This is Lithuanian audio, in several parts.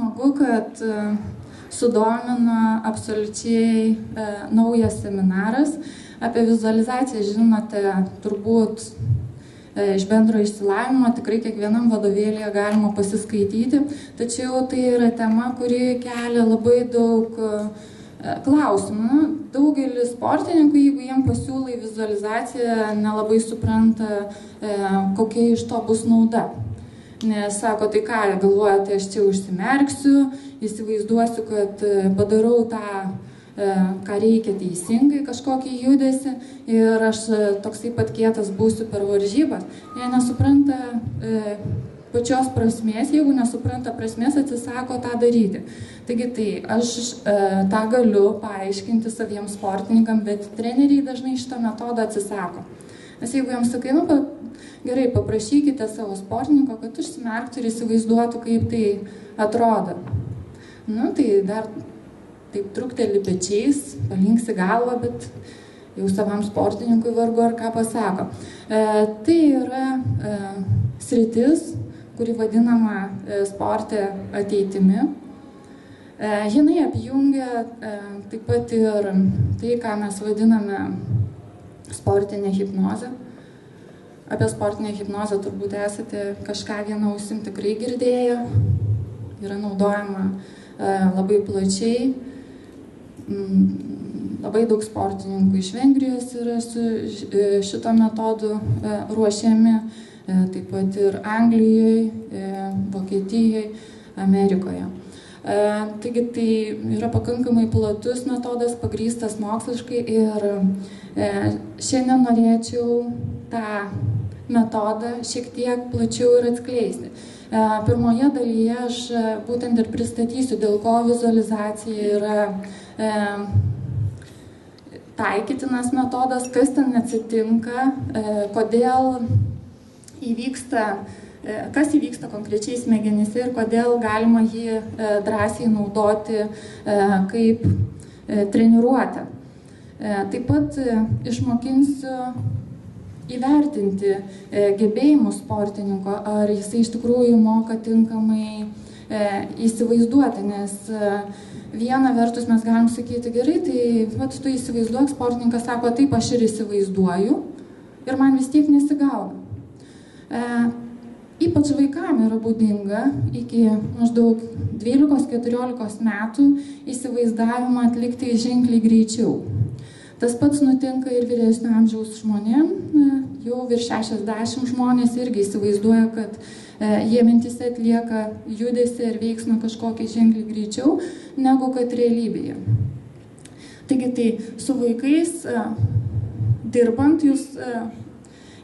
smagu, kad sudomino absoliučiai naujas seminaras. Apie vizualizaciją žinote turbūt iš bendro išsilavinimo, tikrai kiekvienam vadovėlyje galima pasiskaityti, tačiau tai yra tema, kuri kelia labai daug klausimų. Daugelis sportininkų, jeigu jiem pasiūlai vizualizaciją, nelabai supranta, kokia iš to bus nauda. Nes sako, tai ką, galvoja, tai aš čia užsimerksiu, įsivaizduosiu, kad padarau tą, ką reikia teisingai, kažkokį judesį ir aš toksai pat kietas būsiu per varžybas. Jie nesupranta pačios prasmės, jeigu nesupranta prasmės, atsisako tą daryti. Taigi tai, aš tą galiu paaiškinti saviems sportininkam, bet treneriai dažnai šitą metodą atsisako. Nes jeigu jiems sakai, nu, gerai, paprašykite savo sportininko, kad užsimerktų ir įsivaizduotų, kaip tai atrodo. Nu, tai dar taip trukteli pečiais, palinksi galvą, bet jau savam sportininkui vargu ar ką pasako. Tai yra sritis, kuri vadinama sporte ateitimi. Jinai apjungia taip pat ir tai, ką mes vadiname sportinę hipnozę. Apie sportinę hipnozę turbūt esate kažką vieną ausim tikrai girdėję. Yra naudojama labai plačiai. Labai daug sportininkų iš Vengrijos yra su šito metodu ruošiami, taip pat ir Anglijoje, Vokietijoje, Amerikoje. Taigi tai yra pakankamai platus metodas, pagrįstas moksliškai ir šiandien norėčiau tą metodą šiek tiek plačiau ir atskleisti. Pirmoje dalyje aš būtent ir pristatysiu, dėl ko vizualizacija yra taikytinas metodas, kas ten atsitinka, kodėl įvyksta, kas įvyksta konkrečiai smegenyse ir kodėl galima jį drąsiai naudoti kaip treniruotę. Taip pat išmokinsiu įvertinti gebėjimus sportininko, ar jisai iš tikrųjų moka tinkamai įsivaizduoti, nes viena vertus mes galim sakyti, gerai, tai tu įsivaizduok, sportininkas sako, taip aš ir įsivaizduoju ir man vis tiek nesigauna. Ypač vaikam yra būdinga iki maždaug 12-14 metų įsivaizdavimą atlikti ženkliai greičiau. Tas pats nutinka ir vyresnio amžiaus žmonėm, jau virš 60 žmonės irgi įsivaizduoja, kad jie mintise atlieka judesį ir veiksmą kažkokį ženkliai greičiau, negu kad realybėje. Taigi tai su vaikais dirbant jūs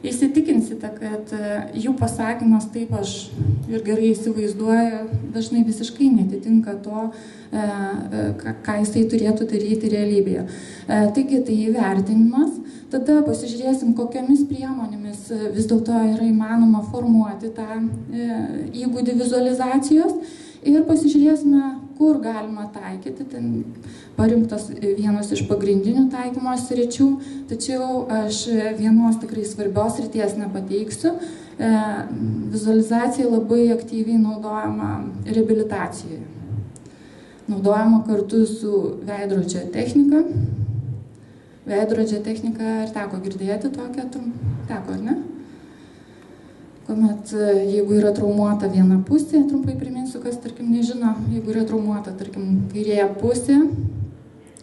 įsitikinsite, kad jų pasakymas taip aš ir gerai įsivaizduoju, dažnai visiškai netitinka to, ką jisai turėtų daryti realybėje. Taigi tai įvertinimas, tada pasižiūrėsim, kokiamis priemonėmis vis dėlto yra įmanoma formuoti tą įgūdį vizualizacijos ir pasižiūrėsime, kur galima taikyti. Ten parinktas vienas iš pagrindinių taikymo sričių, tačiau aš vienos tikrai svarbios srities nepateiksiu. Vizualizacija labai aktyviai naudojama reabilitacijoje. Naudojama kartu su veidrodžio technika. Veidrodžio technika, ar teko girdėti tokią? Teko, ar ne? Kuomet, jeigu yra traumuota viena pusė, trumpai priminsiu, kas, tarkim, nežino, jeigu yra traumuota, tarkim, kairėje pusė,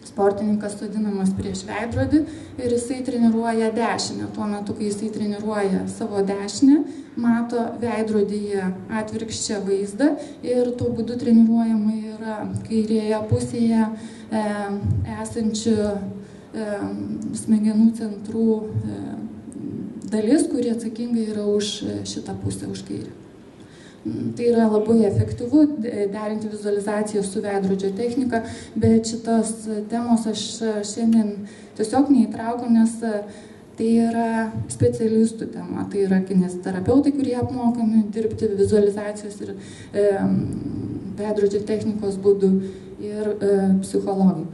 sportininkas sodinamas prieš veidrodį ir jisai treniruoja dešinę. Tuo metu, kai jisai treniruoja savo dešinę, mato veidrodyje atvirkščią vaizdą ir tuo būdu treniruojama yra kairėje pusėje esančių smegenų centrų dalis, kurie atsakingai yra už šitą pusę, už kairę. Tai yra labai efektyvu derinti vizualizaciją su veidrodžio technika, bet šitos temos aš šiandien tiesiog neįtraukiu, nes tai yra specialistų tema. Tai yra kineziterapeutai, kurie apmokami dirbti vizualizacijos ir veidrodžio technikos būdu ir psichologai.